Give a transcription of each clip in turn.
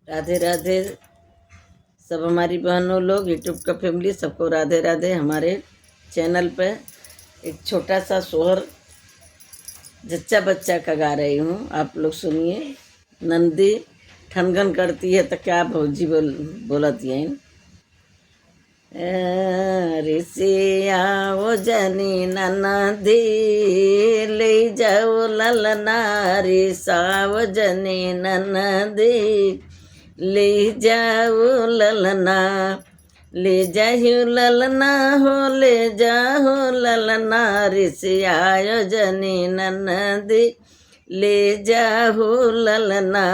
राधे राधे सब हमारी बहनों लोग, यूट्यूब का फैमिली, सबको राधे राधे। हमारे चैनल पे एक छोटा सा सोहर जच्चा बच्चा का गा रही हूँ, आप लोग सुनिए। नंदी ठनगन करती है तो क्या भौजी बोलती है। ऋषिया वो जनी ननदी ले जाओ ललना, ऋषा जनी ननदी ले जाओ ललना, ले जाओ ललना हो, ले जाओ ललना, ऋषिया जनी ननदी ले जाओ ललना।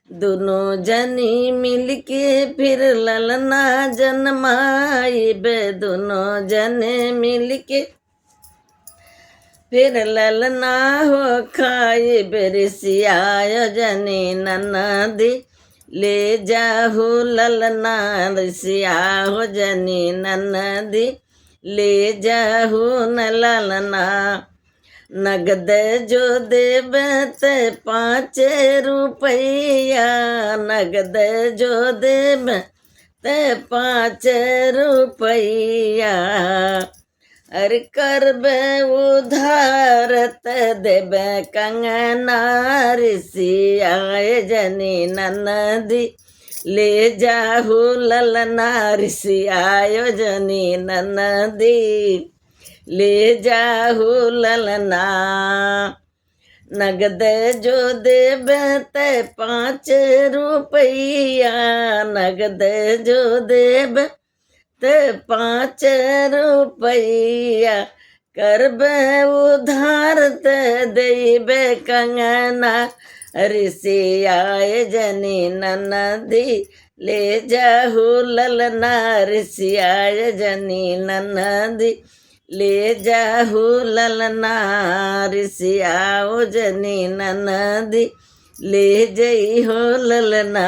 दोनों जनी मिलके फिर ललना जन्माई बे, दोनों जने मिलके फिर ललना हो खाई बे, ऋषिया जनी ननदी ले जाहु ललना, ऋषिया हो जनी ननदी ले जाहु न ललना। नगद जो देब ते 5 रुपया, नगद जो देब ते 5 रुपया, अरे करबे उधार ते देबे कंगना, ऋषिया जनी ननदी ले जाहु ललना, ऋषिया जनी ननदी ले जाहु ललना। नगद जो देबे ते 5 रुपया, नगद जो देबे ते 5 रुपया, करबे उधार ते देबे कंगना, ऋषिया जनी ननदी ले जाहु ललना, ऋषिया जनी ननदी ले जाहु ललना, ऋषिया जनी ननदी ले जई हो ललना।